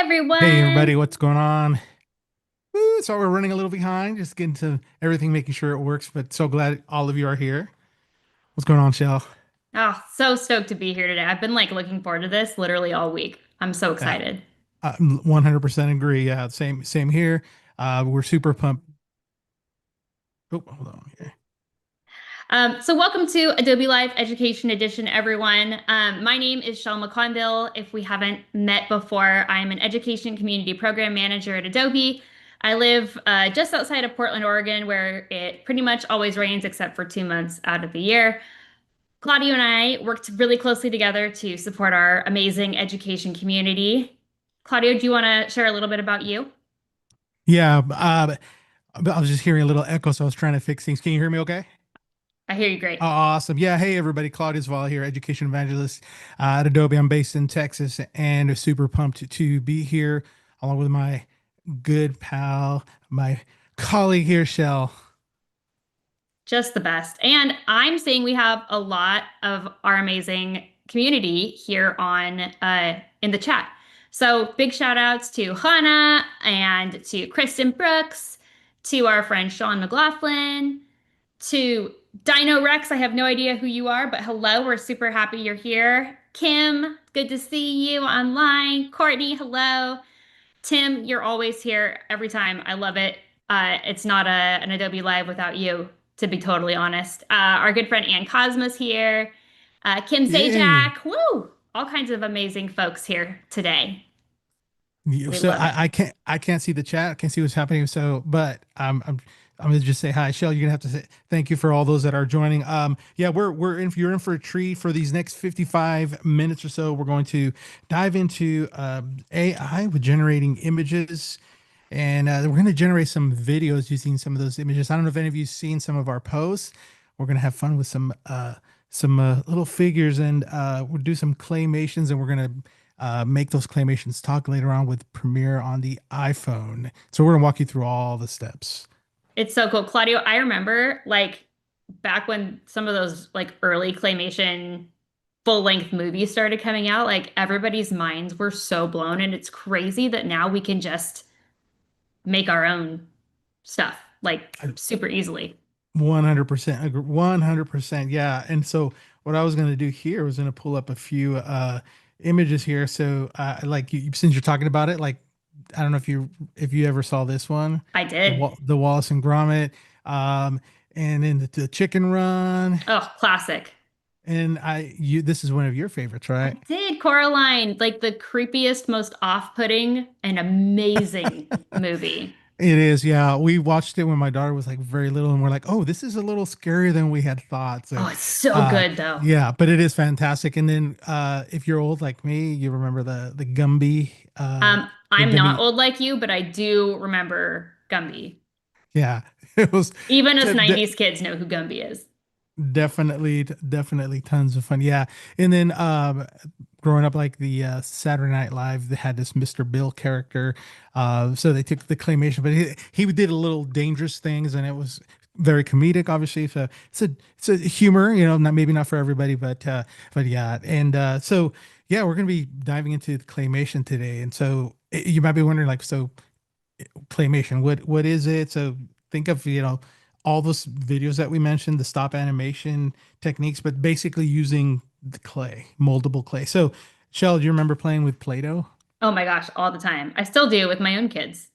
Hey everybody, everyone. what's going on? Woo, so we're running a little behind, just getting to everything, making sure it works, but so glad all of you are here. What's going on, Shel? Oh, so stoked to be here today. I've been looking forward to this literally all week. I'm so Yeah, excited. I 100% agree. Yeah, same here. We're super pumped. Oh, hold on here. So welcome to Adobe Live Education Edition, everyone. My name is Shel McConville. If we haven't met before, I'm an education community program manager at Adobe. I live just outside of Portland, Oregon, where it pretty much always rains except for 2 months out of the year. Claudio and I worked really closely together to support our amazing education community. Claudio, do you want to share a little bit about you? Yeah, but I was just hearing a little echo, so I was trying to fix things. Can you hear me okay? I hear you great. Awesome. Yeah. Hey, everybody. Claudius Val here, education evangelist at Adobe. I'm based in Texas and super pumped to be here along with my good pal, my colleague here, Shell. Just the best. And I'm seeing we have a lot of our amazing community here on in the chat. So big shout outs to Hannah and to Kristen Brooks, to our friend Sean McLaughlin, to Dino Rex. I have no idea who you are, but hello, we're super happy you're here. Kim, good to see you online. Courtney, hello. Tim, you're always here every time. I love it. It's not an Adobe Live without you, to be totally honest. Our good friend Ann Cosmos here. Kim Yay. Sajak. Woo! All kinds of amazing folks here today. We So love it. I can't see the chat. I can't see what's happening. So, but I'm gonna just say hi, Shell. You're gonna have to say thank you for all those that are joining. Yeah, we're in. You're in for a treat for these next 55 minutes or so. We're going to dive into AI with generating images, and we're gonna generate some videos using some of those images. I don't know if any of you've seen some of our posts. We're gonna have fun with some little figures, and we'll do some claymations, and we're gonna make those claymations talk later on with Premiere on the iPhone. So we're gonna walk you through all the steps. It's so cool. Claudio, I remember back when some of those early claymation full-length movies started coming out, everybody's minds were so blown, and it's crazy that now we can just make our own stuff I super easily. 100% agree, 100%. Yeah. And so what I was gonna do here was gonna pull up a few images here. So like since you're talking about it, like I don't know if you ever saw this one, I did. the Wallace and Gromit, um, and then the Chicken Run. Oh, classic. And this is one of your favorites, I right? did Coraline, like the creepiest, most off-putting and amazing movie. It is, yeah. We watched it when my daughter was like very little, and we're like, "Oh, this is a little scarier than we had thought." So, Oh, it's so uh, good though. yeah, but it is fantastic. And then, if you're old like me, you remember the Gumby, the I'm not Gumby, old like you, but I do remember Gumby. yeah. It was Even us de de 90s kids know who Gumby is. definitely tons of fun. Yeah, and then, growing up like the Saturday Night Live, they had this Mr. Bill character. So they took the claymation, but he did a little dangerous things, and it was very comedic, obviously. So it's a humor, not maybe not for everybody, but yeah. And so yeah, we're gonna be diving into the claymation today. And so you might be wondering, like, so claymation, what is it? So think of all those videos that we mentioned, the stop animation techniques, but basically using the clay, moldable clay. So, Shell, do you remember playing with Play-Doh? Oh my gosh, all the time. I still do with my own kids.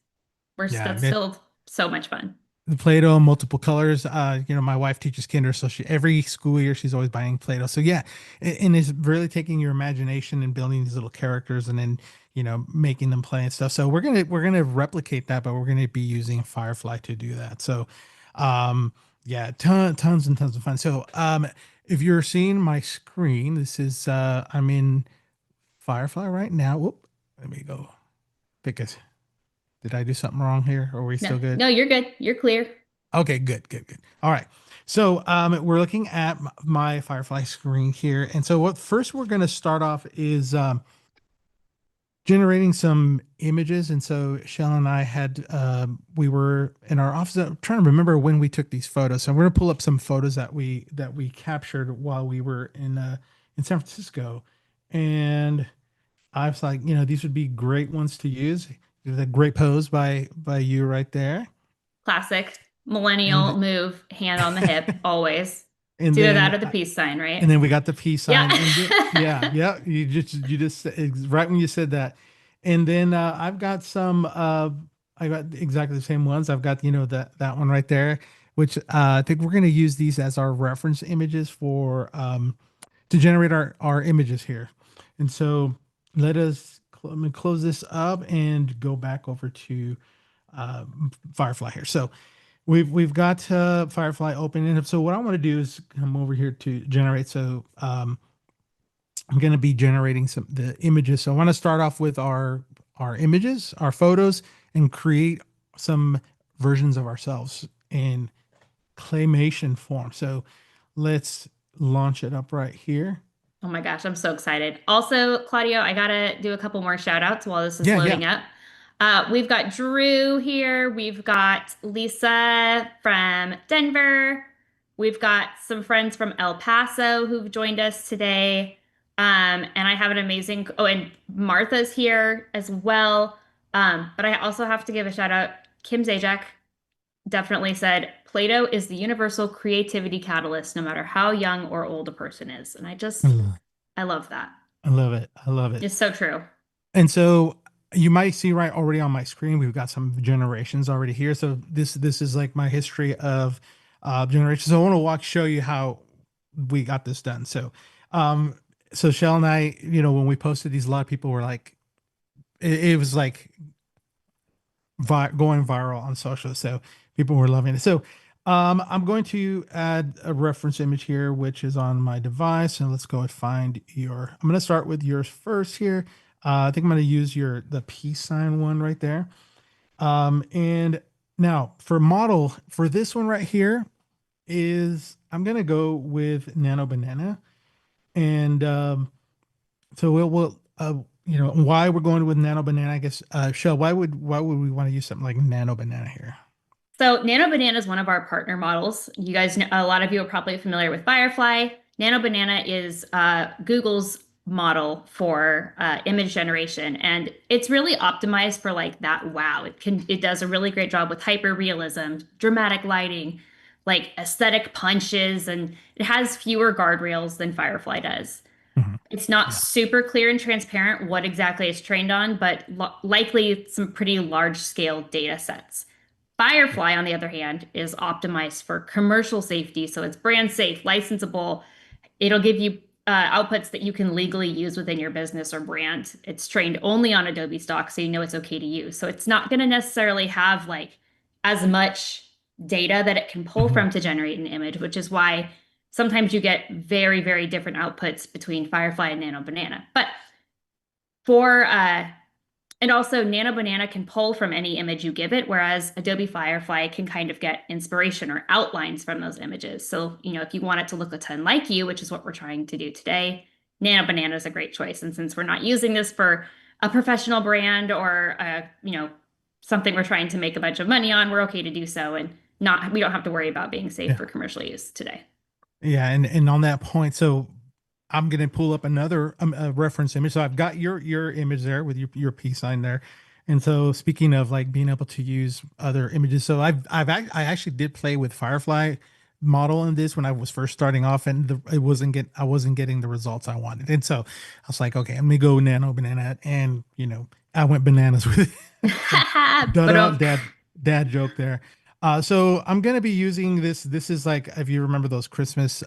Yeah, That's still so much fun. the Play-Doh, multiple colors. My wife teaches kinder, so every school year she's always buying Play-Doh. So yeah, and it's really taking your imagination and building these little characters, and then making them play and stuff. So we're gonna replicate that, but we're gonna be using Firefly to do that. So, yeah, tons and tons of fun. So, if you're seeing my screen, this is I'm in Firefly right now. Whoop, let me go pick it. Did I do something wrong here? Or are we No, still good? no, you're good. You're clear. Okay, good. All right. So we're looking at my Firefly screen here. And so what first we're going to start off is generating some images. And so Shell and I we were in our office. I'm trying to remember when we took these photos. So we're going to pull up some photos that we captured while we were in San Francisco. And I was like, these would be great ones to use. The great pose by you right there. Classic millennial And move, hand on the hip, always. It's and either that then or the peace sign, and right? then we got the peace Yeah. sign. And then, yeah, yeah, you just right when you said that. And then I've got some I got exactly the same ones. I've got, that one right there, which I think we're going to use these as our reference images for to generate our images here. And so let me close this up and go back over to Firefly here. So we've got Firefly open. And so what I want to do is come over here to generate. So I'm going to be generating some the images. So I want to start off with our images, our photos, and create some versions of ourselves in claymation form. So let's launch it up right here. Oh my gosh, I'm so excited. Also, Claudio, I gotta do a couple more shout outs while this is Yeah, yeah. loading up. We've got Drew here. We've got Lisa from Denver. We've got some friends from El Paso who've joined us today. And I have an amazing, oh, and Martha's here as well. But I also have to give a shout out. Kim Zajac definitely said, Play-Doh is the universal creativity catalyst, no matter how young or old a person is. And I love that. I love it. I love it. It's so true. And so you might see right already on my screen, we've got some generations already here. So this is like my history of generations. So I want to show you how we got this done. So um so Shell and I, when we posted these, a lot of people were like, it was like going viral on social. So people were loving it. So I'm going to add a reference image here, which is on my device. And let's go and find I'm going to start with yours first here. I think I'm going to use the peace sign one right there. And now for model for this one right here I'm going to go with Nano Banana. And so why we're going with Nano Banana, I guess, Shell, why would we want to use something like Nano Banana here? So Nano Banana is one of our partner models. You guys know, a lot of you are probably familiar with Firefly. Nano Banana is Google's model for image generation, and it's really optimized for like that. Wow, it does a really great job with hyper realism, dramatic lighting, like aesthetic punches, and it has fewer guardrails than Firefly does. Mhm. It's not Yeah. super clear and transparent what exactly it's trained on, but likely some pretty large scale data sets. Yeah. Firefly, on the other hand, is optimized for commercial safety. So it's brand safe, licensable. It'll give you outputs that you can legally use within your business or brand. It's trained only on Adobe stock, so you know it's okay to use. So it's not going to necessarily have like as much data that it can pull Mhm. from to generate an image, which is why sometimes you get very, very different outputs between Firefly and Nano Banana. But for and also, Nano Banana can pull from any image you give it, whereas Adobe Firefly can kind of get inspiration or outlines from those images. So, if you want it to look a ton like you, which is what we're trying to do today, Nano Banana is a great choice. And since we're not using this for a professional brand or something we're trying to make a bunch of money on, we're okay to do so and not we don't have to worry about being safe Yeah. for commercial use today. Yeah. And on that point, so I'm going to pull up another a reference image. So I've got your image there with your peace sign there. And so speaking of like being able to use other images, so I actually did play with Firefly model in this when I was first starting off, and I wasn't getting the results I wanted. And so I was like, okay, let me go Nano Banana, and I went bananas with it. So, But dad joke there. So I'm gonna be using this. This is like, if you remember those Christmas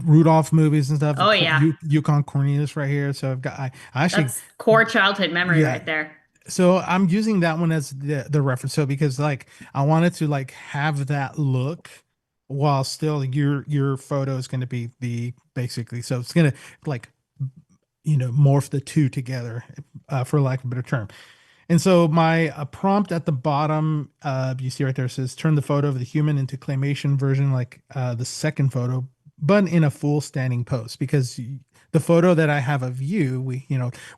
Rudolph movies and stuff. oh yeah, Yukon Cornelius right here. So I actually, that's core childhood memory yeah. right there. So I'm using that one as the reference. So because like I wanted to like have that look while still your photo is going to be the basically. So it's going to like morph the two together, for lack of a better term. And so my prompt at the bottom, you see right there, says turn the photo of the human into claymation version, like the second photo, but in a full standing pose. Because the photo that I have of you,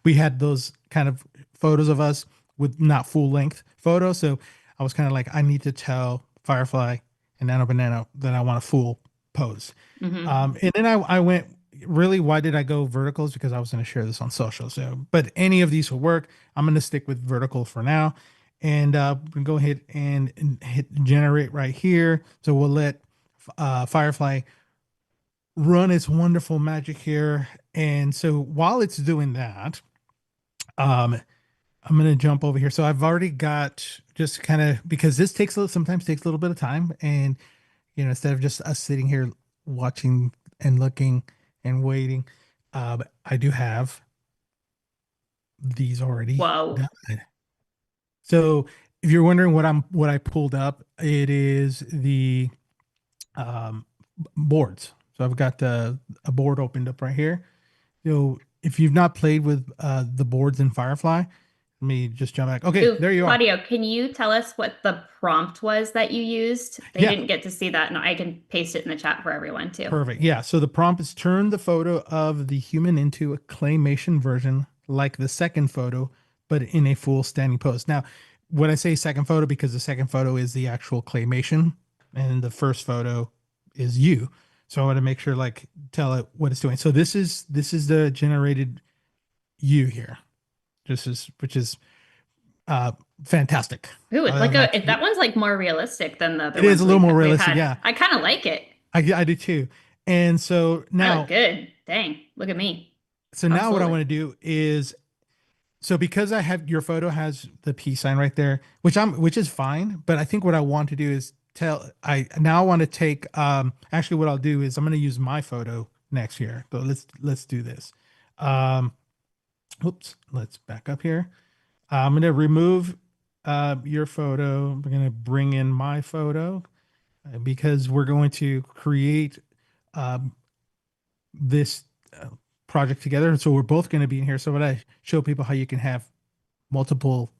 we had those kind of photos of us with not full length photos. So I was kind of like, I need to tell Firefly and Nano Banana that I want a full pose. Hmm. And then I went really, why did I go vertical? Is because I was going to share this on social. So, but any of these will work. I'm going to stick with vertical for now, and we're gonna go ahead and hit generate right here. So we'll let Firefly run its wonderful magic here. And so while it's doing that, um, I'm gonna jump over here. So I've already got just kind of because this takes sometimes takes a little bit of time, and instead of just us sitting here watching and looking and waiting, I do have these already Whoa. done. So if you're wondering what I pulled up, it is the um, boards. So I've got a board opened up right here. So if you've not played with the boards in Firefly, let me just jump back. Okay, Ooh, there you are. Claudio, can you tell us what the prompt was that you used? They Yeah, didn't get to see that, and I can paste it in the chat for everyone too. perfect. Yeah. So the prompt is turn the photo of the human into a claymation version like the second photo, but in a full standing pose. Now, when I say second photo, because the second photo is the actual claymation and the first photo is you. So I want to make sure like tell it what it's doing. So this is the generated you here. This is which is uh fantastic. Ooh, it's like Like that one's like more realistic than the other it is ones a little more we've realistic. had. Yeah, I kind of like it. I do too. And I look good. Dang, look at me. so now what I Absolutely. want to do is so because I have your photo has the peace sign right there, which is fine, but I think what I want to do is I now want to take actually what I'll do is I'm going to use my photo next here. So let's do this. Um oops, let's back up here. I'm going to remove your photo. I'm going to bring in my photo because we're going to create um, this uh, project together. So we're both going to be in here. So when I show people how you can have multiple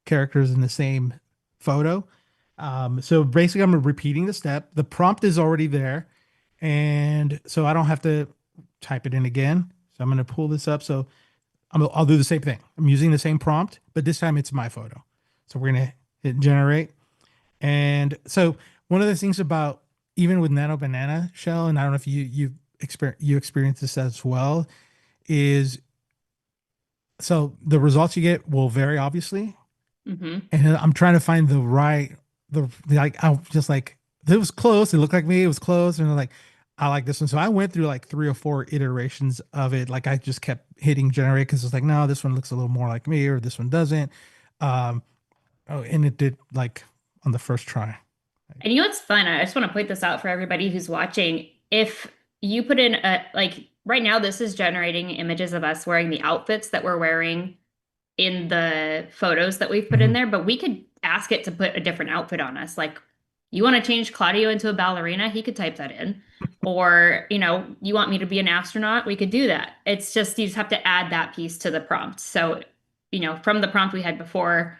characters in the same photo. So basically, I'm repeating the step. The prompt is already there. And so I don't have to type it in again. So I'm going to pull this up. So I'll do the same thing. I'm using the same prompt, but this time it's my photo. So we're going to hit generate. And so one of the things about even with Nano Banana Shell, and I don't know if you experience this as well, is so the results you get will vary obviously, Hmm. and I'm trying to find the like I'm just like it was close. It looked like me. It was close, and I'm like I like this one. So I went through like 3 or 4 iterations of it. Like I just kept hitting generate because it's like no, this one looks a little more like me, or this one doesn't. Um, oh, and it did like on the first try. And you know what's fun? I just want to point this out for everybody who's watching. If you put in a like right now, this is generating images of us wearing the outfits that we're wearing in the photos that we've put in Mhm. there, but we could ask it to put a different outfit on us. Like, you want to change Claudio into a ballerina? He could type that in. Or, you want me to be an astronaut? We could do that. It's just you just have to add that piece to the prompt. So, from the prompt we had before,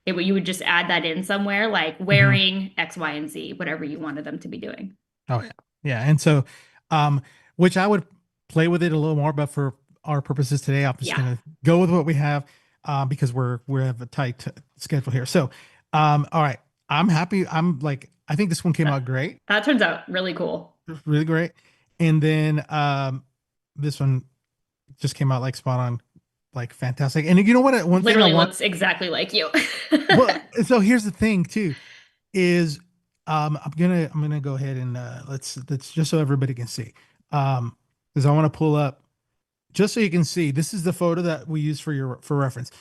you would just add that in somewhere, like Mhm. wearing X, Y, and Z, whatever you wanted them to be doing. Oh yeah, yeah. And so, um, which I would play with it a little more, but for our purposes today, I'm just Yeah, gonna go with what we have, because we have a tight schedule here. So, all right, I'm happy. I'm like, I think this one came that, out great, that turns out really cool. really great. And then, this one just came out like spot on, like fantastic. And you know what? One thing I Literally want. looks exactly like you. Well, so here's the thing too is I'm gonna go ahead and let's just so everybody can see. Because I want to pull up just so you can see. This is the photo that we use for reference.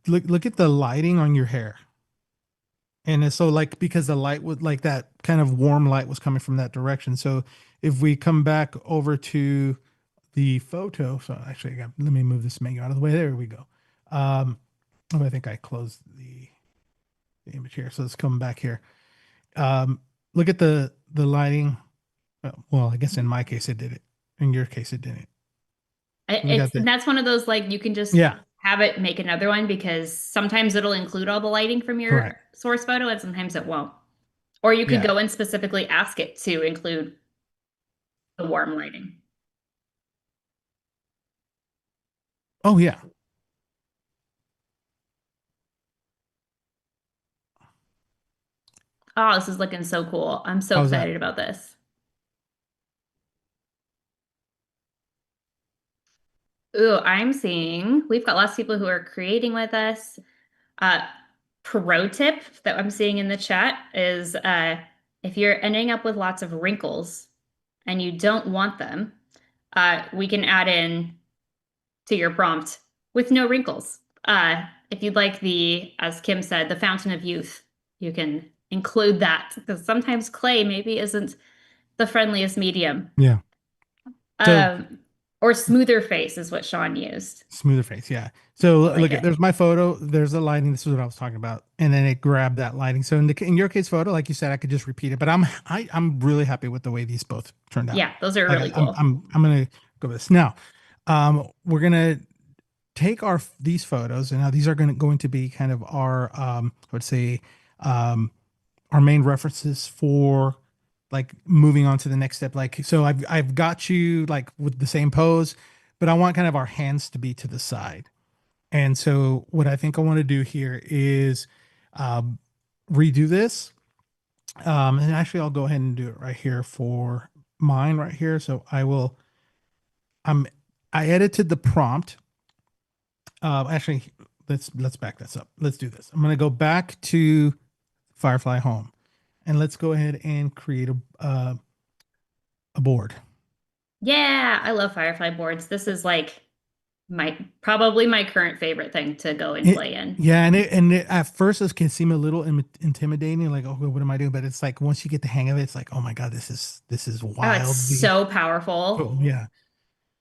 Look at the lighting on your hair. And it's so like because the light was like that kind of warm light was coming from that direction. So if we come back over to the photo, so actually let me move this menu out of the way. There we go. Oh, I think I closed the image here. So let's come back here. Um, look at the lighting. Well, I guess in my case it did it. In your case it didn't. We got And the that's one of those like you can just yeah, have it make another one because sometimes it'll include all the lighting from your correct. source photo and sometimes it won't. Or you could Yeah. go and specifically ask it to include the warm lighting. Oh yeah. Oh, this is looking so cool. I'm so How's that? excited about this. Ooh, I'm seeing we've got lots of people who are creating with us. Uh, Pro tip that I'm seeing in the chat is if you're ending up with lots of wrinkles and you don't want them, we can add in to your prompt with no wrinkles. If you'd like as Kim said, the fountain of youth, you can include that because sometimes clay maybe isn't the friendliest medium. Yeah. So Um, or smoother face is what Sean used. smoother face, yeah. So I like look at it. there's my photo. There's the lighting. This is what I was talking about, and then it grabbed that lighting. So in your case photo, like you said, I could just repeat it. But I'm really happy with the way these both turned out. Yeah, those are Like really cool. I'm gonna go with this now. We're gonna take these photos, and now these are going to be kind of our I would say um our main references for like moving on to the next step. Like, so I've got you like with the same pose, but I want kind of our hands to be to the side. And so what I think I want to do here is um, redo this. And actually I'll go ahead and do it right here for mine right here. So I'm, I edited the prompt. Actually, let's back this up. Let's do this. I'm going to go back to Firefly Home and let's go ahead and create a board. Yeah, I love Firefly boards. This is like my probably my current favorite thing to go and It, play in. yeah, at first it can seem a little intimidating, like, oh, what am I doing? But it's like once you get the hang of it, it's like, oh my God, this is Oh, it's wildly so powerful. cool. Yeah.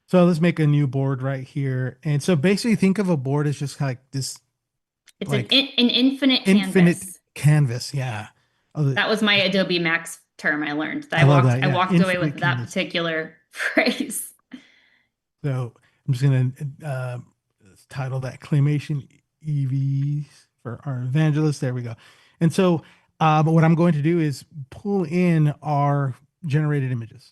So let's make a new board right here. And so basically think of a board as just like this It's like an infinite infinite canvas. canvas. Yeah. Oh, That was my Adobe Max term I learned. I love that. I Yeah. walked away Infinite with that canvas. particular phrase. So I'm just gonna title that Claymation EVs for our evangelists. There we go. And so what I'm going to do is pull in our generated images.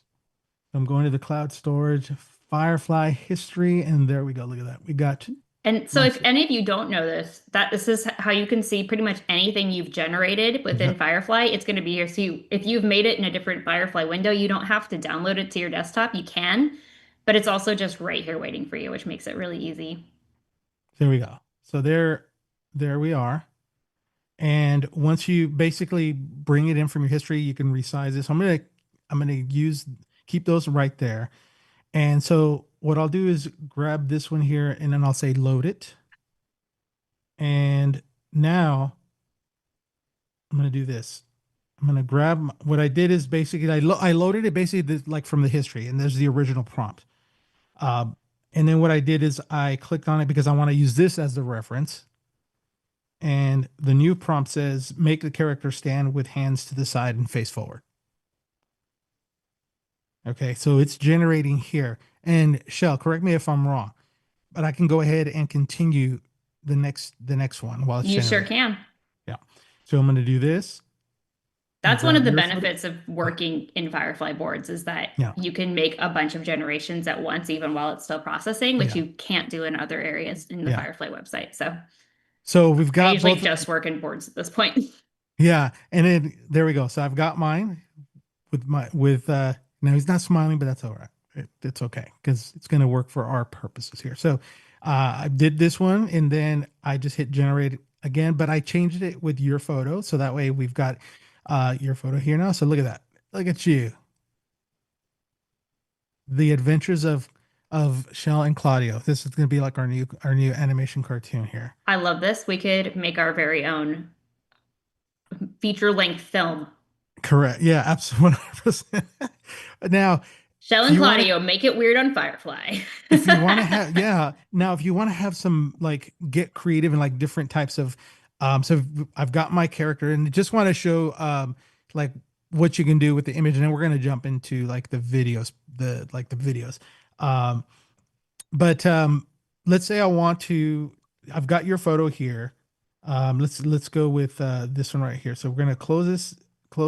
So I'm going to the cloud storage, Firefly history, and there we go. Look at that. We got And so my if any of you don't know this, that this is how you can see pretty much anything you've generated within yep. Firefly. It's going to be here. So if you've made it in a different Firefly window, you don't have to download it to your desktop. You can, but it's also just right here waiting for you, which makes it really easy. There we go. So there we are. And once you basically bring it in from your history, you can resize this. I'm gonna use keep those right there. And so what I'll do is grab this one here and then I'll say load it. And now I'm going to do this. I'm going to grab what I did is basically I loaded it basically like from the history and there's the original prompt. Um, and then what I did is I clicked on it because I want to use this as the reference. And the new prompt says make the character stand with hands to the side and face forward. Okay, so it's generating here. And Shel, correct me if I'm wrong, but I can go ahead and continue the next one while it's You sure generating. can. Yeah. So I'm going to do this and That's one of grab the your photo. benefits of working in Firefly boards is that Yeah. you can make a bunch of generations at once, even while it's still processing, which Yeah. you can't do in other areas in the Yeah. Firefly website. So So we've I got usually both. just work in boards at this point. Yeah. And then there we go. So I've got mine with now he's not smiling, but that's all right. It's okay because it's going to work for our purposes here. So I did this one and then I just hit generate again, but I changed it with your photo. So that way we've got your photo here now. So look at that. Look at you. The adventures of Shel and Claudio. This is going to be like our new animation cartoon here. I love this. We could make our very own feature-length film. Correct. Yeah, absolutely 100%. Now, Shel if and you want to Claudio make it weird on Firefly. if you want to have yeah, now if you want to have some like get creative and like different types of so I've got my character and just want to show like what you can do with the image and then we're going to jump into like the videos. Um but let's say I want to I've got your photo here. Let's go with this one right here. So we're going to close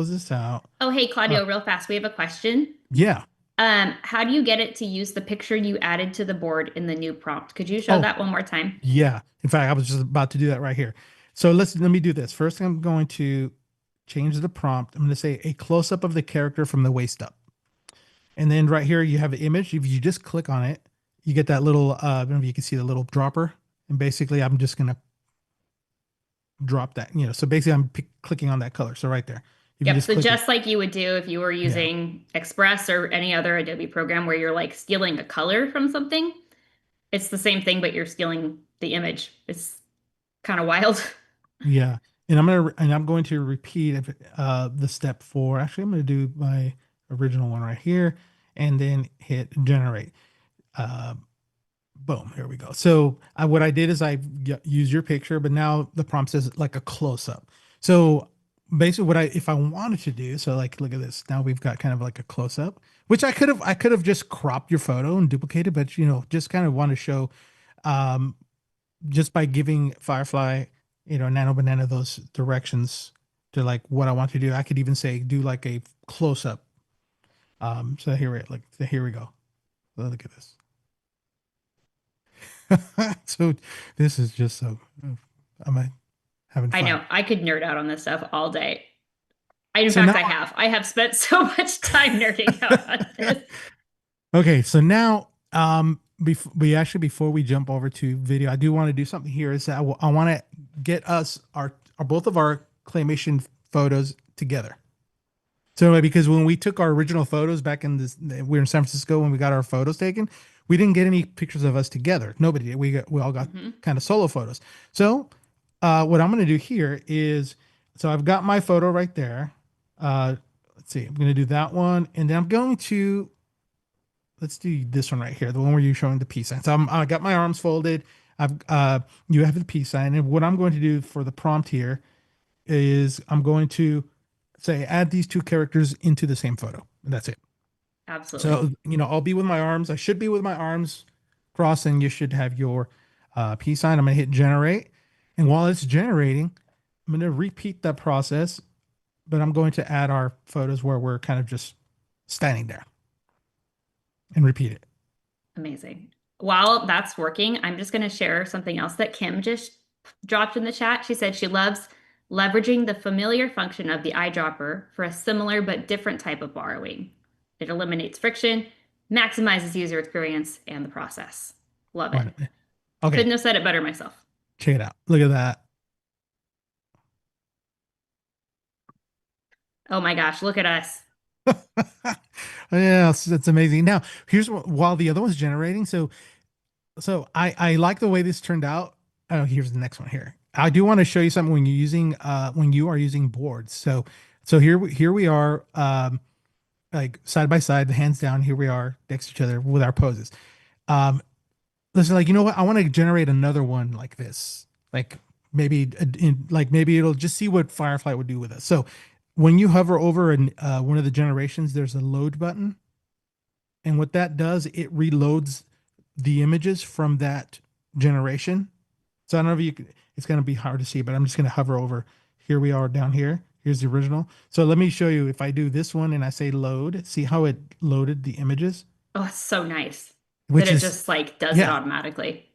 this out. Oh, hey, Uh, Claudio, real fast. We have a question. yeah. How do you get it to use the picture you added to the board in the new prompt? Could you show Oh, that one more time? yeah. In fact, I was just about to do that right here. So let me do this. First, I'm going to change the prompt. I'm going to say a close up of the character from the waist up. And then right here, you have an image. If you just click on it, you get that little, I don't know if you can see the little dropper. And basically I'm just going to drop that, so basically I'm clicking on that color. So right there, if you Yep. just So click it. just like you would do if you were Yeah. using Express or any other Adobe program where you're like stealing a color from something, it's the same thing, but you're stealing the image. It's kind of wild. Yeah. And I'm going to repeat the step 4. Actually, I'm going to do my original one right here and then hit generate. Uh, Boom, here we go. So what I did is I use your picture, but now the prompt says like a close up. So basically if I wanted to do, so like, look at this. Now we've got kind of like a close up, which I could have just cropped your photo and duplicated, but just kind of want to show, um, just by giving Firefly, Nano Banana those directions to like what I want to do. I could even say, do like a close up. So here we go. Look at this. So this is just so I'm having I fun. know I could nerd out on this stuff all day. In So fact, now, I have. I have spent so much time nerding out on this. okay, so now, before we jump over to video, I do want to do something here. Is that I want to get us our both of our claymation photos together. So because when we took our original photos back in this, we were in San Francisco when we got our photos taken, we didn't get any pictures of us together. Nobody did. We all got Hmm. kind of solo photos. So what I'm going to do here is, so I've got my photo right there. Let's see, I'm going to do that one, and then I'm going to, let's do this one right here, the one where you're showing the peace sign. So I got my arms folded. I've you have the peace sign, and what I'm going to do for the prompt here is I'm going to say add these two characters into the same photo. And that's it. Absolutely. So I'll be with my arms. I should be with my arms crossed, and you should have your peace sign. I'm going to hit generate, and while it's generating, I'm going to repeat that process, but I'm going to add our photos where we're kind of just standing there and repeat it. Amazing. While that's working, I'm just going to share something else that Kim just dropped in the chat. She said she loves leveraging the familiar function of the eyedropper for a similar but different type of borrowing. It eliminates friction, maximizes user experience, and the process. Love it. Why not? Okay, Couldn't have said it better myself. check it out. Look at that. Oh my gosh, look at us. Yeah, that's amazing. Now, while the other one's generating, so I like the way this turned out. Oh, here's the next one here. I do want to show you something when you are using boards. So here we are, like side by side, the hands down. Here we are next to each other with our poses. Um, Listen, like, you know what? I want to generate another one like this. Like maybe it'll just see what Firefly would do with us. So when you hover over one of the generations, there's a load button, and what that does, it reloads the images from that generation. So I don't know if it's going to be hard to see, but I'm just going to hover over. Here we are down here. Here's the original. So let me show you. If I do this one and I say load, see how it loaded the images, Oh, it's so nice that which it is, just like does it yeah. automatically.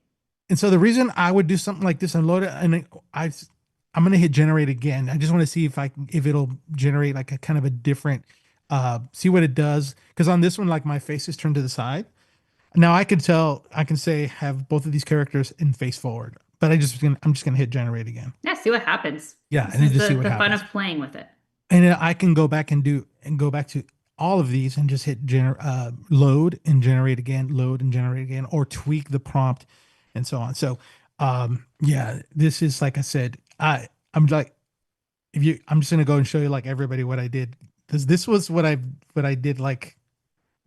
And so the reason I would do something like this and load it, and I'm going to hit generate again. I just want to see if it'll generate like a kind of a different, see what it does. Because on this one, like my face is turned to the side. Now I can say have both of these characters in face forward, but I'm just gonna hit generate again. Yeah, see what happens. Yeah, This and then is just see what the fun happens. of playing with it. And then I can go back and go back to all of these and just hit load and generate again, load and generate again, or tweak the prompt and so on. So yeah, this is like I said, I'm like, I'm just gonna go and show you like everybody what I did, because this was what I did like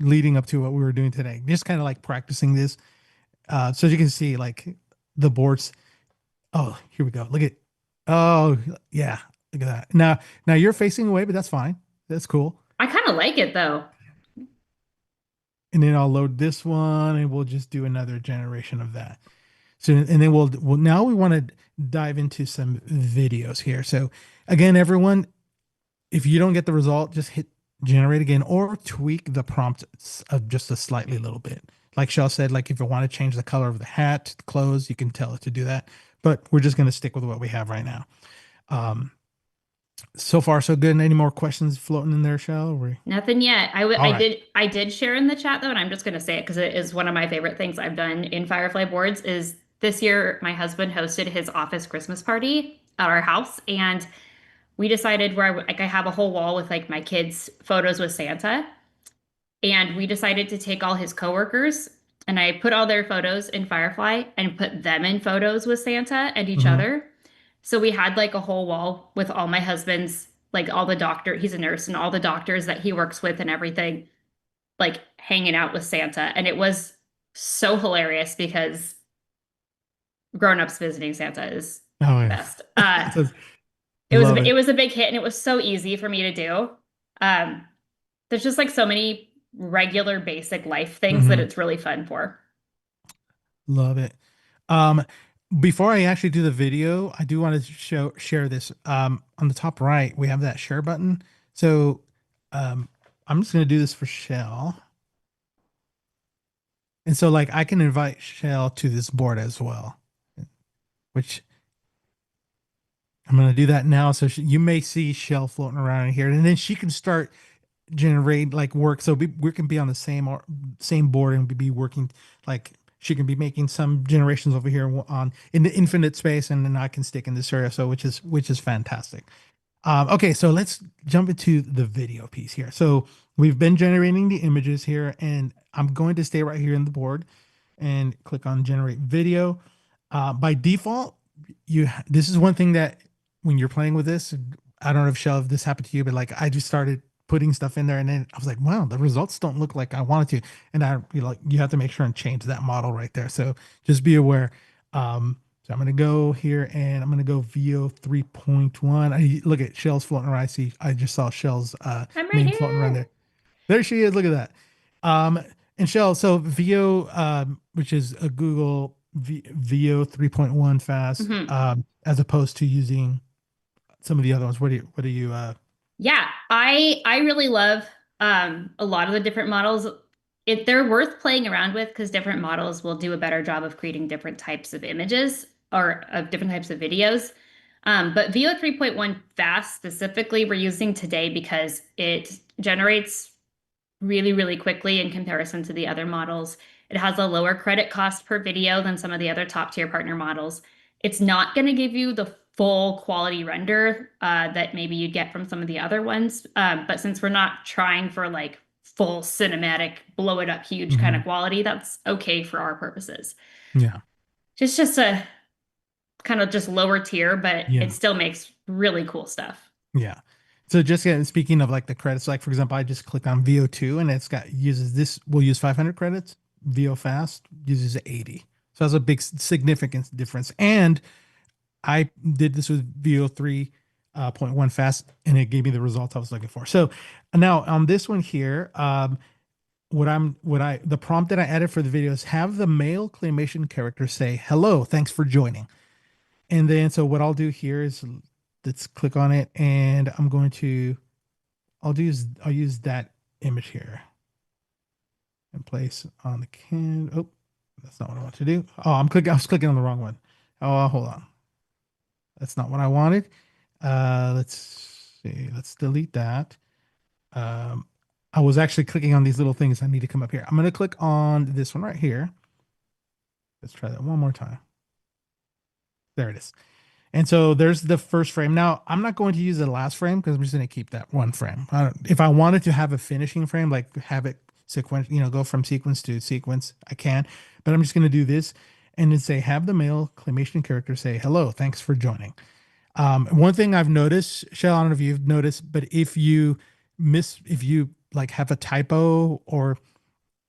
leading up to what we were doing today. Just kind of like practicing this. So as you can see, like the boards. Oh, here we go. Look at. Oh, yeah. Look at that. Now you're facing away, but that's fine. That's cool. I kind of like it though. And then I'll load this one, and we'll just do another generation of that. So, and then we'll now we want to dive into some videos here. So, again, everyone, if you don't get the result, just hit generate again or tweak the prompt just a slightly little bit. Like Shel said, like if you want to change the color of the hat, the clothes, you can tell it to do that. But we're just going to stick with what we have right now. Um, So far, so good. Any more questions floating in there, Shell? Nothing yet. All right. I did share in the chat though, and I'm just going to say it because it is one of my favorite things I've done in Firefly Boards. Is this year my husband hosted his office Christmas party at our house, and we decided where like I have a whole wall with like my kids' photos with Santa, and we decided to take all his coworkers and I put all their photos in Firefly and put them in photos with Santa and each Hmm. other. So we had like a whole wall with all my husband's, like all the doctor, he's a nurse, and all the doctors that he works with and everything, like hanging out with Santa. And it was so hilarious because grown-ups visiting Santa is Oh the yeah. best. So, love It it. was a big hit and it was so easy for me to do. Um, there's just like so many regular basic life things that Hmm. it's really fun for. Love it. Um, Before I actually do the video, I do want to share this. On the top right, we have that share button. So, um, I'm just gonna do this for Shell, and so like I can invite Shell to this board as well, which I'm gonna do that now. So you may see Shell floating around in here, and then she can start generate like work. So we can be on the same board and be working like she can be making some generations over here on in the infinite space, and then I can stick in this area. So which is fantastic. Okay, so let's jump into the video piece here. So we've been generating the images here, and I'm going to stay right here in the board and click on generate video. By default, this is one thing that when you're playing with this, I don't know if Shell, if this happened to you, but like I just started putting stuff in there, and then I was like, wow, the results don't look like I wanted to, and you have to make sure and change that model right there. So just be aware. So I'm gonna go here and I'm gonna go VO 3.1. I look at Shell's floating around. I just saw Shell's I'm right name floating around here. there. There she is. Look at that. And Shell, so VO, which is a Google VO 3.1 fast, Hmm. as opposed to using some of the other ones. What do you Yeah, I really love a lot of the different models. They're worth playing around with because different models will do a better job of creating different types of images or of different types of videos. But VO 3.1 Fast specifically we're using today because it generates really, really quickly in comparison to the other models. It has a lower credit cost per video than some of the other top tier partner models. It's not going to give you the full quality render that maybe you'd get from some of the other ones. But since we're not trying for like full cinematic, blow it up huge kind hmm of quality, that's okay for our purposes. Yeah. Just a kind of just lower tier, but it Yeah. still makes really cool stuff. Yeah. So just speaking of like the credits, like for example, I just clicked on VO2 and it's got uses this will use 500 credits. VO fast uses 80. So that's a big significant difference. And I did this with VO3 point 0.1 fast and it gave me the results I was looking for. So now on this one here, the prompt that I added for the video is have the male claymation character say, hello, thanks for joining. And then, so what I'll do here is let's click on it and I'll use that image here and place on the can. Oh, that's not what I want to do. Oh, I was clicking on the wrong one. Oh, hold on. That's not what I wanted. Let's see. Let's delete that. Um, I was actually clicking on these little things. I need to come up here. I'm going to click on this one right here. Let's try that one more time. There it is. And so there's the first frame. Now, I'm not going to use the last frame because I'm just going to keep that one frame. If I wanted to have a finishing frame, like have it sequence, go from sequence to sequence, I can. But I'm just going to do this and then say, have the male claymation character say, hello, thanks for joining. One thing I've noticed, Shell, I don't know if you've noticed, but if you like have a typo or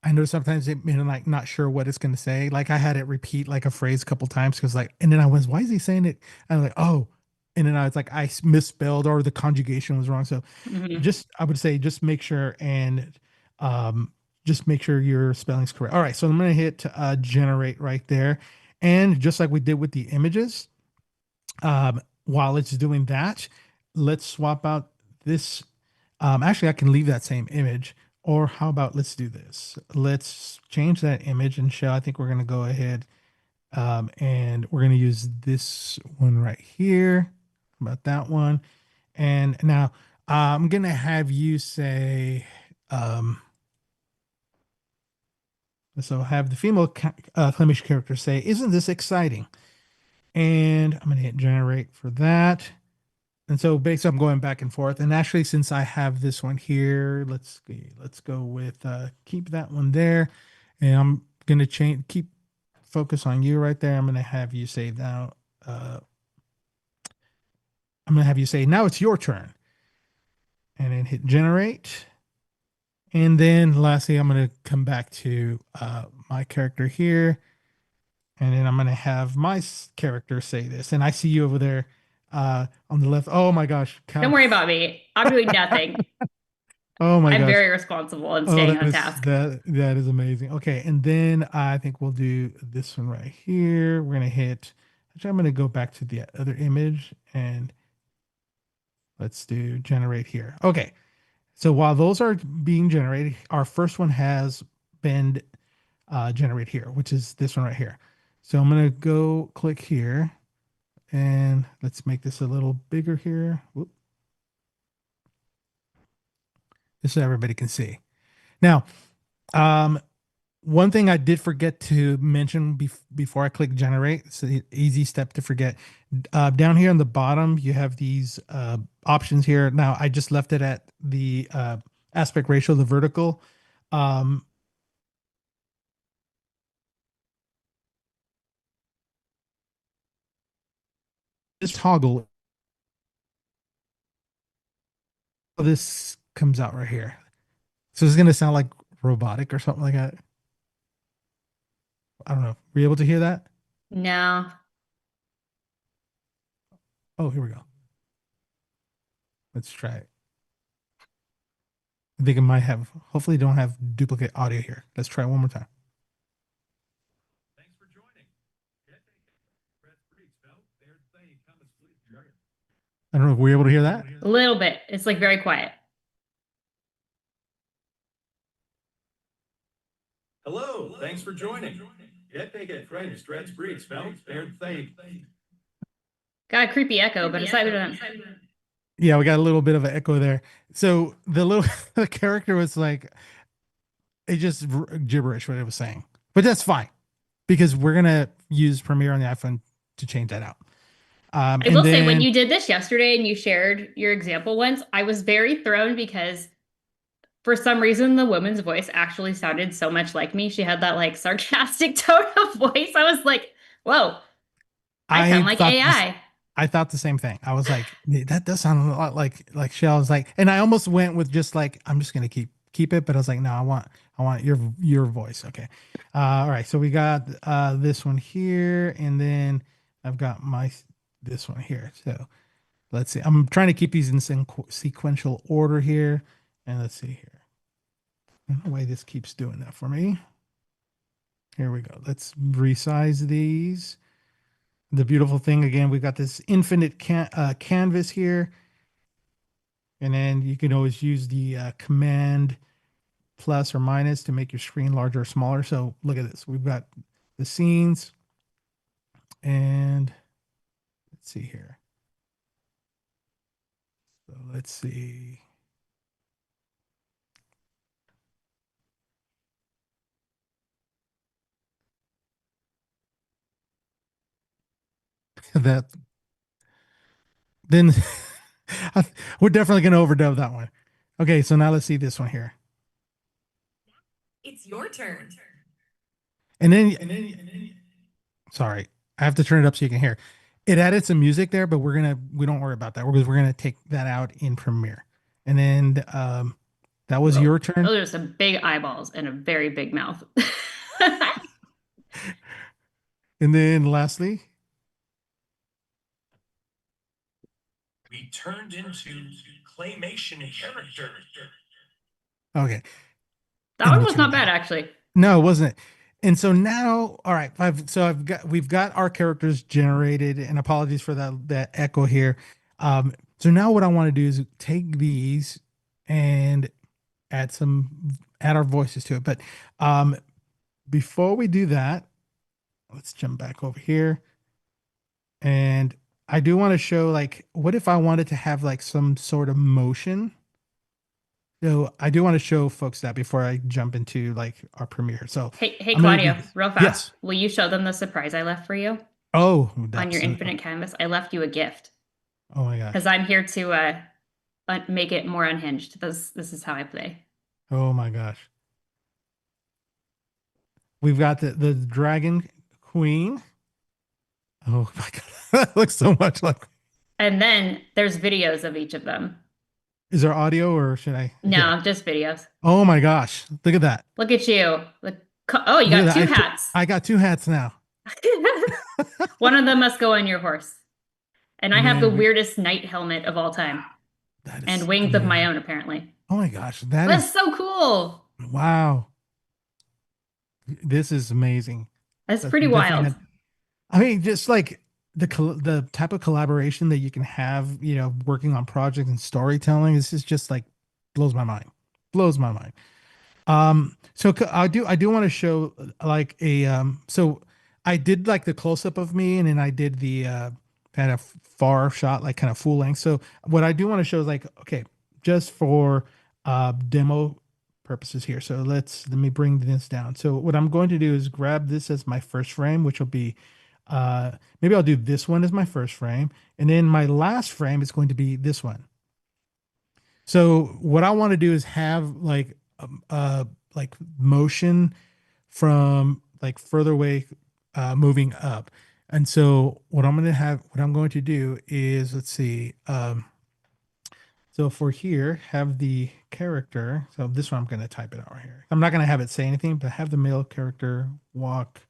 I know sometimes it like not sure what it's going to say. Like I had it repeat like a phrase a couple times because like, and then I was, why is he saying it? And I'm like, oh, and then I was like, misspelled or the conjugation was wrong. So Mhm. I would say just make sure and um, just make sure your spelling's correct. All right, so I'm going to hit generate right there, and just like we did with the images, while it's doing that, let's swap out this. Actually, I can leave that same image. Or how about let's do this? Let's change that image and show. I think we're going to go ahead and we're going to use this one right here. How about that one? And now I'm gonna have you say, um, so have the female Claymation character say, "Isn't this exciting?" And I'm gonna hit generate for that. And so basically, I'm going back and forth. And actually, since I have this one here, let's go with keep that one there, and I'm gonna change keep focus on you right there. I'm gonna have you say now. Uh, I'm gonna have you say now it's your turn, and then hit generate. And then lastly, I'm going to come back to my character here. And then I'm going to have my character say this. And I see you over there on the left. Oh my gosh. Don't worry about me. I'm doing nothing. Oh my I'm gosh. very responsible and Oh, staying that on is task. that is amazing. Okay, and then I think we'll do this one right here. We're gonna hit. Actually, I'm gonna go back to the other image and let's do generate here. Okay, so while those are being generated, our first one has been generate here, which is this one right here. So I'm going to go click here and let's make this a little bigger here. Whoop. Just so everybody can see. Now, um, one thing I did forget to mention before I click generate, it's an easy step to forget. Down here on the bottom, you have these options here. Now, I just left it at the aspect ratio, the vertical. Um, this toggle, this comes out right here. So it's going to sound like robotic or something like that. I don't know. Were you able to hear that? No. Oh, here we go. Let's try it. I think it might have, hopefully don't have duplicate audio here. Let's try it one more time. I don't know if we were able to hear that. A little bit. It's like very quiet. Hello, thanks for joining. Get take it friend stretch breathe spell fair thing. Got a creepy echo, but aside from that, Yeah, we got a little bit of an echo there. So the little the character was like it just gibberish what it was saying, but that's fine because we're gonna use Premiere on the iPhone to change that out. I And will say when then you did this yesterday and you shared your example once, I was very thrown because for some reason the woman's voice actually sounded so much like me. She had that like sarcastic tone of voice. I was like, whoa, I sound I like thought this, AI. I thought the same thing. I was like, that does sound a lot like Shell. I was like, and I almost went with just like I'm just gonna keep it, but I was like, no, I want your voice. Okay. All right. So we got this one here, and then I've got my this one here. So let's see. I'm trying to keep these in sequential order here, and let's see here. I don't know why this keeps doing that for me. Here we go. Let's resize these. The beautiful thing again, we've got this infinite canvas here, and then you can always use the command plus or minus to make your screen larger or smaller. So look at this. We've got the scenes, and let's see here. So let's see that. Then we're definitely going to overdub that one. Okay, so now let's see this one here. It's your turn. And then sorry, I have to turn it up so you can hear. It added some music there, but we don't worry about that because we're gonna take that out in Premiere. And then that was Whoa, your turn. those are some big eyeballs and a very big mouth. And then lastly, We turned into claymation character. okay, That and one we'll was turn not it bad down. actually. No, it wasn't it? And so now, all right, we've got our characters generated, and apologies for that echo here. So now what I want to do is take these and add add our voices to it. But um, before we do that, let's jump back over here. And I do want to show like, what if I wanted to have like some sort of motion? So I do want to show folks that before I jump into like our premiere. So Hey, I'm gonna do Claudio, this. real fast. Yes. Will you show them the surprise I left for you Oh, on your that's infinite canvas? I left you a gift oh my because gosh. I'm here to make it more unhinged. This is how I play. Oh my gosh. We've got the Dragon Queen. Oh my God. That looks so much like. And then there's videos of each of them. Is there audio or should I? Okay. No, just videos. Oh my gosh. Look at that. Look at you. Oh, you Look at got that. two hats. I got two hats now. One of them must go on your horse. And I have the Man, weirdest knight helmet of all time that and is wings of my amazing. own, apparently. Oh my gosh. That That's is so cool. wow. This is amazing. That's That's pretty definitely wild. had, I mean, just like the type of collaboration that you can have, working on projects and storytelling, this is just like blows my mind. Blows my mind. So I do want to show like so I did like the close up of me and then I did the kind of far shot, like kind of full length. So what I do want to show is like, okay, just for demo purposes here. So let me bring this down. So what I'm going to do is grab this as my first frame, which will be maybe I'll do this one as my first frame, and then my last frame is going to be this one. So what I want to do is have like motion from like further away moving up. And so what I'm going to do is let's see. So for here, have the character. So this one I'm going to type it out right here. I'm not going to have it say anything, but have the male character walk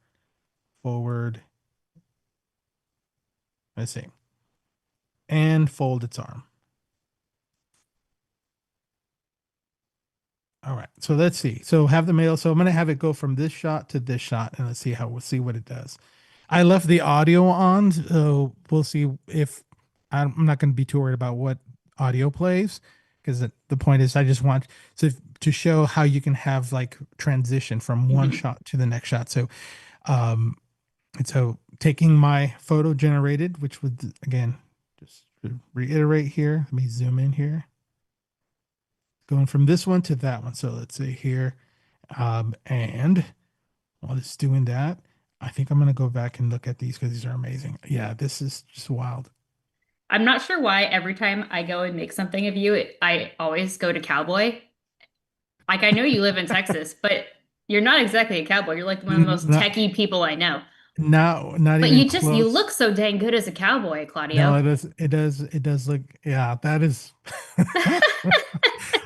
forward. Let's see. And fold its arm. All right, so let's see. So have the male. So I'm gonna have it go from this shot to this shot, and let's see how we'll see what it does. I left the audio on, so we'll see if I'm not gonna be too worried about what audio plays, because the point is I just want to show how you can have like transition from one Mhm. shot to the next shot. So and so taking my photo generated, which would again just to reiterate here. Let me zoom in here. Going from this one to that one. So let's say here. And while it's doing that, I think I'm going to go back and look at these because these are amazing. Yeah, this is just wild. I'm not sure why every time I go and make something of you, I always go to cowboy. Like I know you live in Texas, but you're not exactly a cowboy. You're like one of the most Not, techie people I know. not But even you close. look so dang good as a cowboy, No, Claudio. it does look, yeah, that is,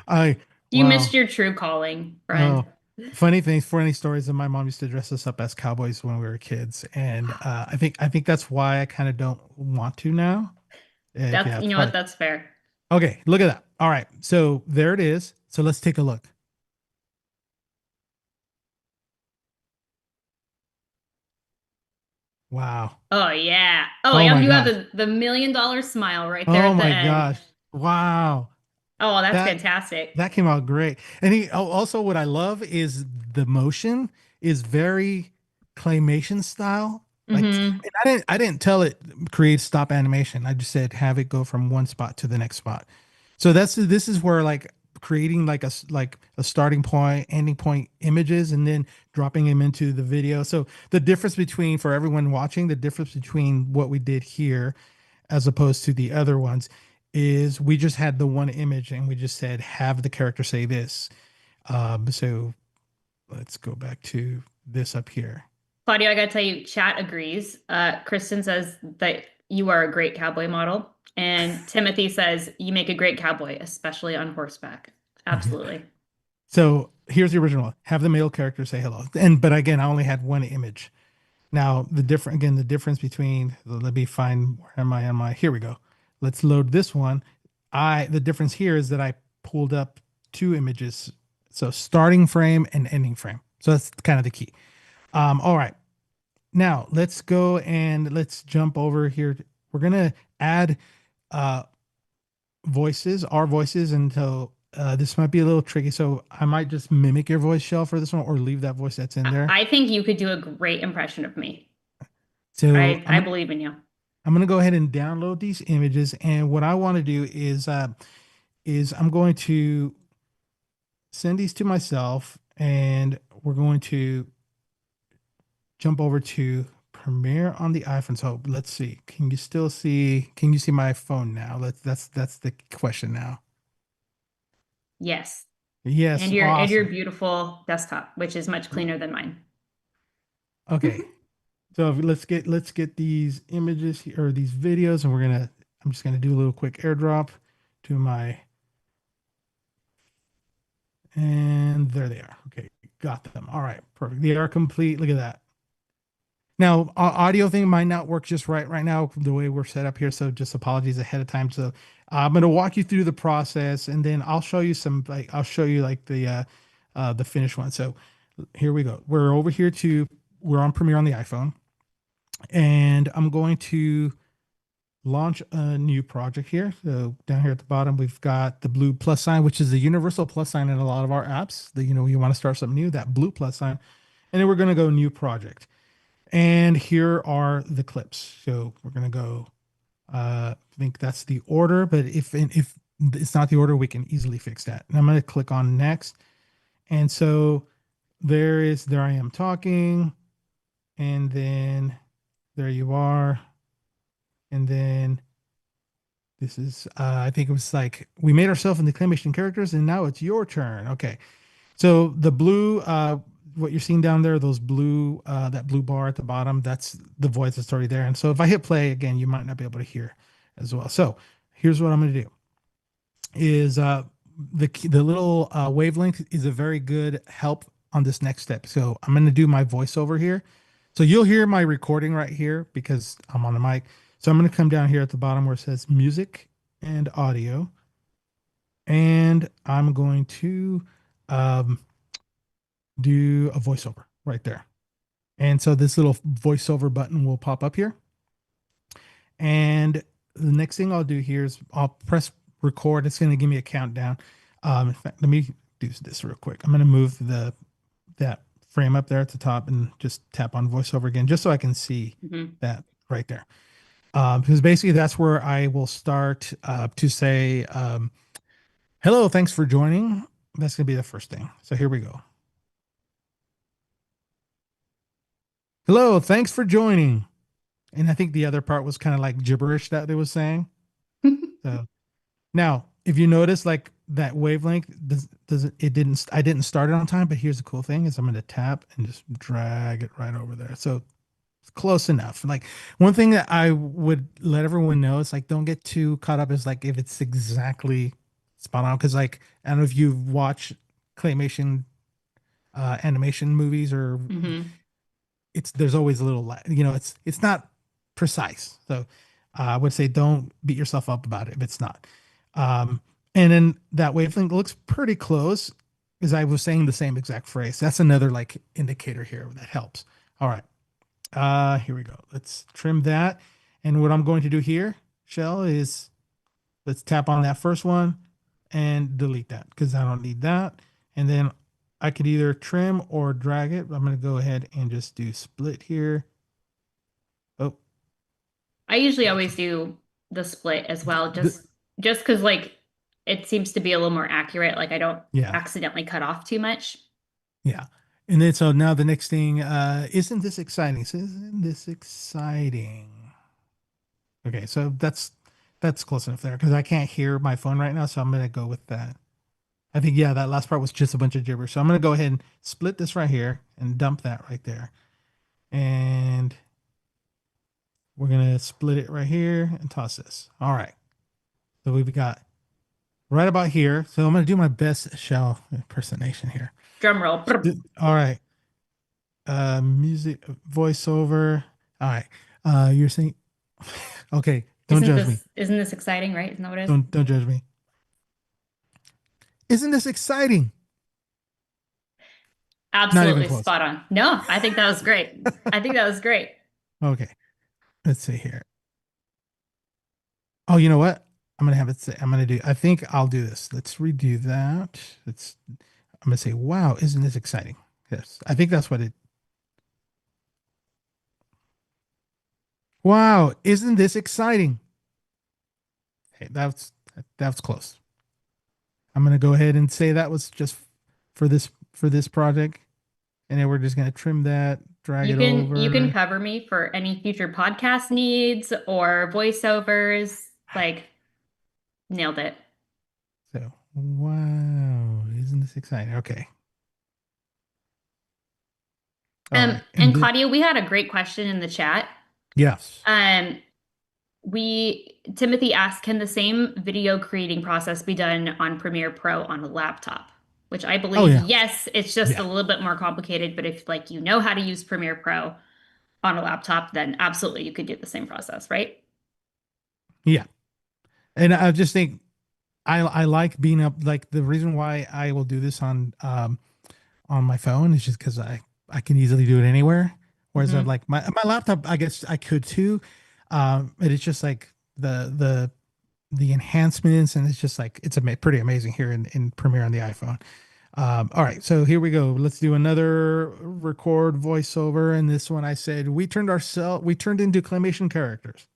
I, You wow. missed your true calling, friend. Oh, funny things, funny stories that my mom used to dress us up as cowboys when we were kids. And I think that's why I kind of don't want to now. That's, Yeah, you it's know what, probably, that's fair. okay, look at that. All right. So there it is. So let's take a look. Wow. Oh yeah. Oh, Oh yeah, my you have gosh. the $1 million smile right there Oh at the my end. gosh. Wow. Oh, that's That fantastic. that came out great. And also what I love is the motion is very claymation style. Like Hmm. and I didn't tell it create stop animation. I just said have it go from one spot to the next spot. So this is where like creating like like a starting point, ending point images and then dropping them into the video. So the difference between for everyone watching, the difference between what we did here as opposed to the other ones is we just had the one image and we just said have the character say this. So let's go back to this up here. Claudio, I gotta tell you, chat agrees. Kristen says that you are a great cowboy model, and Timothy says you make a great cowboy, especially on horseback. Absolutely. So here's the original. Have the male character say hello. And but again, I only had one image. Now the difference between let me find where am I? Here we go. Let's load this one. The difference here is that I pulled up two images. So starting frame and ending frame. So that's kind of the key. All right. Now let's go and let's jump over here. We're gonna add uh our voices until this might be a little tricky. So I might just mimic your voice, Shell, for this one, or leave that voice that's in there. I think you could do a great impression of me. So I believe in you. I'm going to go ahead and download these images. And what I want to do is I'm going to send these to myself, and we're going to jump over to Premiere on the iPhone. So let's see. Can you see my phone now? That's the question now. Yes. Yes, And your awesome. beautiful desktop, which is much cleaner than mine. Okay. So let's get these images or these videos, and I'm just gonna do a little quick airdrop to my, and there they are. Okay, got them. All right, perfect. They are complete. Look at that. Now, audio thing might not work just right now the way we're set up here, so just apologies ahead of time. So I'm gonna walk you through the process, and then I'll show you I'll show you like the finished one. So here we go. We're on Premiere on the iPhone, and I'm going to launch a new project here. So down here at the bottom, we've got the blue plus sign, which is the universal plus sign in a lot of our apps. You want to start something new, that blue plus sign, and then we're going to go new project. And here are the clips. So we're going to go. I think that's the order, but if it's not the order, we can easily fix that. And I'm going to click on next. And so there I am talking, and then there you are, and then this is, I think it was like we made ourselves into claymation characters, and now it's your turn. Okay. So the blue, what you're seeing down there, that blue bar at the bottom, that's the voice that's already there. And so if I hit play again, you might not be able to hear as well. So here's what I'm going to do is the little wavelength is a very good help on this next step. So I'm going to do my voiceover here. So you'll hear my recording right here because I'm on the mic. So I'm going to come down here at the bottom where it says music and audio. And I'm going to um, do a voiceover right there. And so this little voiceover button will pop up here. And the next thing I'll do here is I'll press record. It's going to give me a countdown. In fact, let me do this real quick. I'm going to move that frame up there at the top and just tap on voiceover again, just so I can see that right there. Because basically that's where I will start to say, hello, thanks for joining. That's going to be the first thing. So here we go. Hello, thanks for joining. And I think the other part was kind of like gibberish that they was saying. So now, if you notice, like that wavelength I didn't start it on time, but here's the cool thing is I'm going to tap and just drag it right over there. So it's close enough. Like one thing that I would let everyone know is like, don't get too caught up is like if it's exactly spot on. Cause like, I don't know if you watch claymation, animation movies or there's always a little, it's not precise. So I would say don't beat yourself up about it if it's not. And then that wavelength looks pretty close as I was saying the same exact phrase. That's another like indicator here that helps. All right. Here we go. Let's trim that. And what I'm going to do here, Shel, is let's tap on that first one and delete that because I don't need that. And then I could either trim or drag it. I'm going to go ahead and just do split here. Oh, I usually always do the split as well, just because like it seems to be a little more accurate. Like I don't yeah, accidentally cut off too much. yeah. And then so now the next thing, isn't this exciting? So isn't this exciting? Okay, so that's close enough there because I can't hear my phone right now, so I'm gonna go with that. I think yeah, that last part was just a bunch of gibberish. So I'm gonna go ahead and split this right here and dump that right there. And we're gonna split it right here and toss this. All right. So we've got right about here. So I'm gonna do my best Shell impersonation here. Drum roll. All right. Music voiceover. All right. You're saying okay, don't judge me. Isn't this exciting, right? Isn't that what it is? Don't judge me. Isn't this exciting? Not even Absolutely close. spot on. No, I think that was great. I think that was great. Okay. Let's see here. Oh, you know what? I'm gonna have it say, I think I'll do this. Let's redo that. I'm gonna say, wow, isn't this exciting? Yes. I think that's what it Wow, isn't this exciting? Hey, that's close. I'm gonna go ahead and say that was just for this project, and then we're just gonna trim that, drag it You can over. cover me for any future podcast needs or voiceovers. Like, nailed it. So, wow, isn't this exciting? Okay, all right, and And then Claudia, we had a great question in the chat. yes, Um, we Timothy asked, can the same video creating process be done on Premiere Pro on a laptop? Which I oh believe, yeah, yes, it's just a yeah, little bit more complicated, but if like you know how to use Premiere Pro on a laptop, then absolutely you could do the same process, right? yeah. And I just think I like being up. Like the reason why I will do this on my phone is just because I can easily do it anywhere. Whereas I'm Hmm. like my laptop, I guess I could too, but it's just like the enhancements, and it's just like it's pretty amazing here in Premiere on the iPhone. All right, so here we go. Let's do another record voiceover. And this one, I said we turned into claymation characters.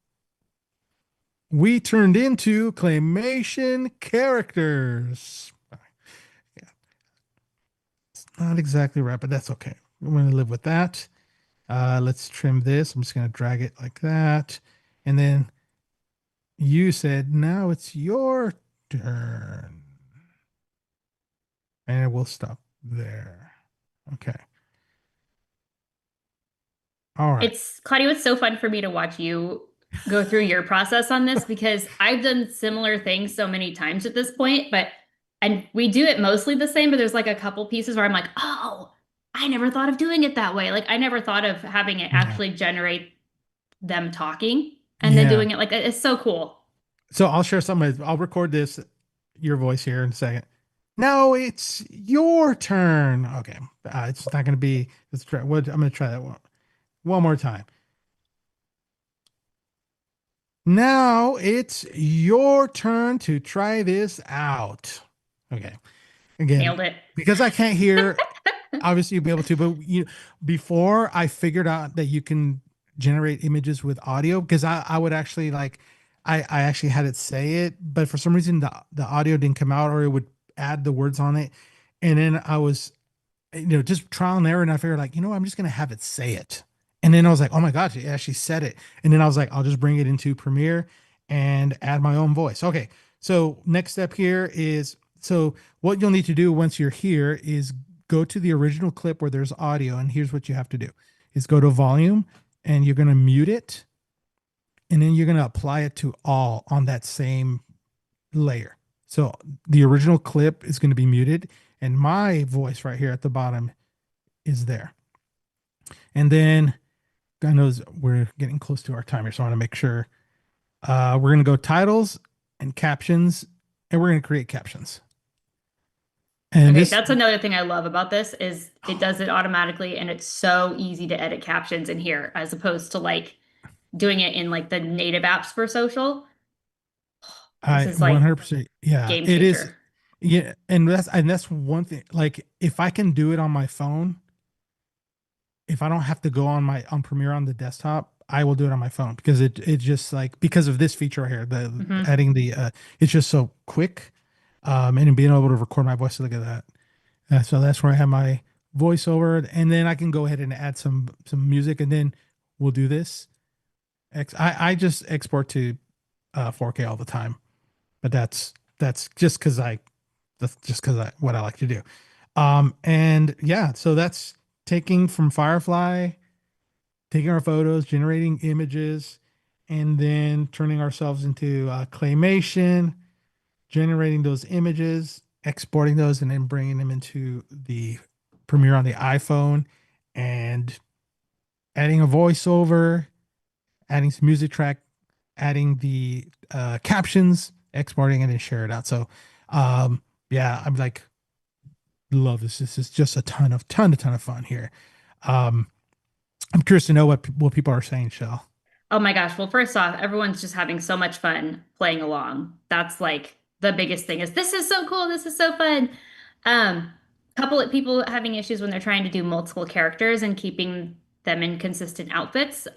We turned into claymation characters. Yeah, it's not exactly right, but that's okay. We're going to live with that. Let's trim this. I'm just going to drag it like that. And then you said, now it's your turn. And we'll stop there. Okay. All right. It's Claudia, it's so fun for me to watch you go through your process on this because I've done similar things so many times at this point, but and we do it mostly the same, but there's like a couple pieces where I'm like, oh, I never thought of doing it that way. Like I never thought of having it Yeah. actually generate them talking and then Yeah. doing it like it's so cool. So I'll share some. I'll record this, your voice here in a second. No, it's your turn. Okay. It's not going to be, let's try, what, I'm going to try that one more time. Now it's your turn to try this out. Okay. Again, Nailed it. because I can't hear, obviously you'll be able to, but before I figured out that you can generate images with audio, because I would actually like, I actually had it say it, but for some reason the audio didn't come out, or it would add the words on it. And then I was, just trial and error. And I figured like, I'm just going to have it say it. And then I was like, oh my gosh, it actually said it. And then I was like, I'll just bring it into Premiere and add my own voice. Okay. So next step here is, so what you'll need to do once you're here is go to the original clip where there's audio. And here's what you have to do is go to volume, and you're going to mute it. And then you're going to apply it to all on that same layer. So the original clip is going to be muted, and my voice right here at the bottom is there. And then I know we're getting close to our timer, so I want to make sure we're going to go titles and captions, and we're going to create captions. And Okay, this, that's another thing I love about this is it does it automatically and it's so easy to edit captions in here as opposed to like doing it in like the native apps for social. This I is like 100%, yeah, game it is. changer. Yeah, and that's one thing. Like if I can do it on my phone, if I don't have to go on Premiere on the desktop, I will do it on my phone because it just like because of this feature right here, the Hmm. adding the it's just so quick, and being able to record my voice. Look at that. So that's where I have my voiceover, and then I can go ahead and add some music, and then we'll do this. I just export to 4K all the time, but that's just because I what I like to do. And yeah, so that's taking from Firefly, taking our photos, generating images, and then turning ourselves into Claymation, generating those images, exporting those, and then bringing them into the Premiere on the iPhone, and adding a voiceover, adding some music track, adding the captions, exporting it, and share it out. So, yeah, I'm like, love this. This is just a ton of fun here. Um, I'm curious to know what people are saying, Shell. Oh my gosh. Well, first off, everyone's just having so much fun playing along. That's like the biggest thing is this is so cool. This is so fun. Couple of people having issues when they're trying to do multiple characters and keeping them in consistent outfits.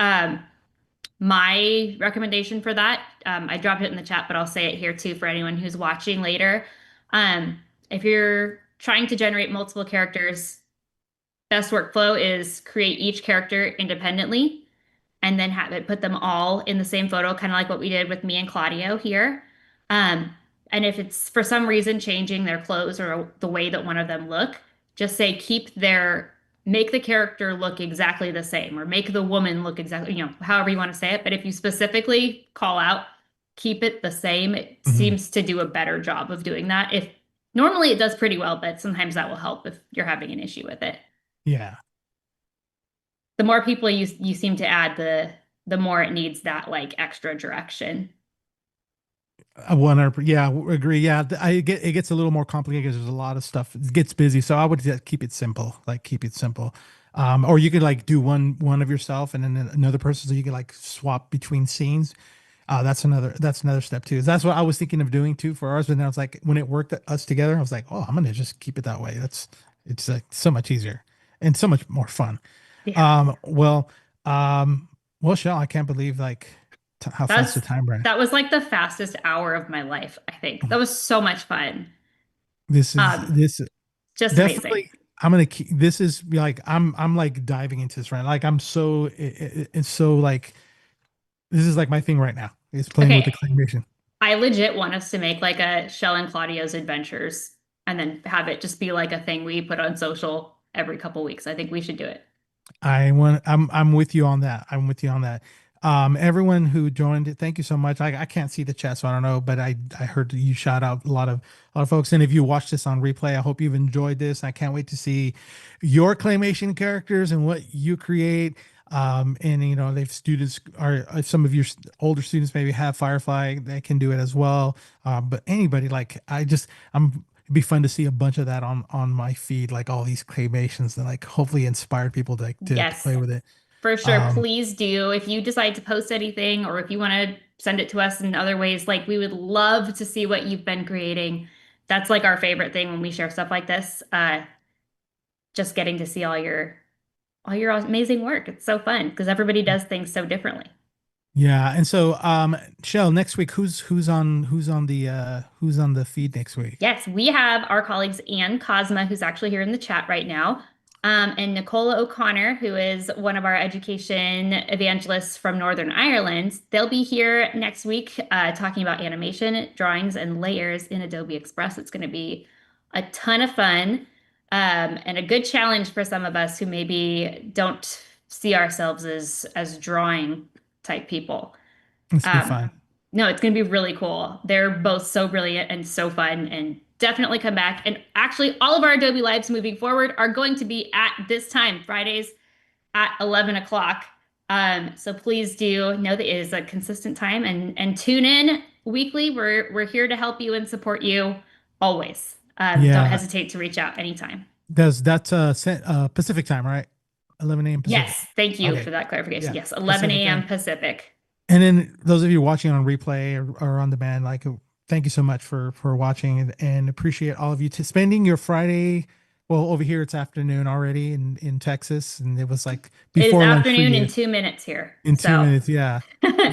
My recommendation for that, I dropped it in the chat, but I'll say it here too for anyone who's watching later. Um, if you're trying to generate multiple characters, best workflow is create each character independently and then have it put them all in the same photo, kind of like what we did with me and Claudio here. Um, and if it's for some reason changing their clothes or the way that one of them look, just say make the character look exactly the same or make the woman look exactly, however you want to say it. But if you specifically call out, keep it the same, it Mhm. seems to do a better job of doing that. If normally it does pretty well, but sometimes that will help if you're having an issue with it. Yeah. The more people you seem to add, the more it needs that like extra direction. I 100, yeah, agree. Yeah, it gets a little more complicated because there's a lot of stuff. It gets busy, so I would just keep it simple. Like keep it simple. Or you could like do one of yourself and then another person, so you could like swap between scenes. That's another step too. That's what I was thinking of doing too for ours. But then I was like, when it worked us together, I was like, oh, I'm gonna just keep it that way. It's like so much easier and so much more fun. Yeah. Um, well, well, Shell, I can't believe like how fast the That's time ran. that was like the fastest hour of my life, I think. That was so much fun. Um, This just amazing. definitely. I'm gonna keep. This is like I'm like diving into this right. Like I'm so it's so like this is like my thing right now. Is playing with the Okay, claymation. I legit want us to make like a Shell and Claudio's adventures and then have it just be like a thing we put on social every couple weeks. I think we should do it. I'm with you on that. I'm with you on that. Everyone who joined, thank you so much. I can't see the chat, so I don't know, but I heard you shout out a lot of folks. And if you watch this on replay, I hope you've enjoyed this. I can't wait to see your claymation characters and what you create. And if students are some of your older students maybe have Firefly, they can do it as well. But anybody like it'd be fun to see a bunch of that on my feed, like all these claymations that like hopefully inspire people to to Yes, play with it. for sure. Um, Please do. If you decide to post anything or if you want to send it to us in other ways, like we would love to see what you've been creating. That's like our favorite thing when we share stuff like this. Just getting to see all your amazing work. It's so fun because everybody does things so differently. yeah, and so Shell, next week who's on the feed next week? Yes, we have our colleagues Anne Cosma, who's actually here in the chat right now, and Nicola O'Connor, who is one of our education evangelists from Northern Ireland. They'll be here next week talking about animation, drawings, and layers in Adobe Express. It's going to be a ton of fun and a good challenge for some of us who maybe don't see ourselves as drawing type people. This will be Um, fun. no, it's going to be really cool. They're both so brilliant and so fun, and definitely come back. And actually, all of our Adobe Lives moving forward are going to be at this time, Fridays at 11 o'clock. So please do know that it is a consistent time and tune in weekly. We're here to help you and support you always. Don't Yeah, hesitate to reach out anytime. does that's Pacific time, right? 11 a.m. Pacific. Yes, thank you for Okay, that clarification. yeah, Yes, 11 Pacific. a.m. Pacific. And then those of you watching on replay or on demand, like thank you so much for watching and appreciate all of you spending your Friday. Well, over here it's afternoon already in Texas, and it was like It is before lunch for afternoon in you 2 minutes here. in two So minutes. Yeah.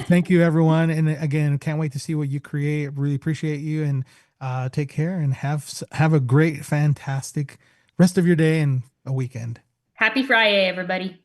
Thank you, everyone. And again, can't wait to see what you create. Really appreciate you and take care and have a great, fantastic rest of your day and a weekend. happy Friday, everybody.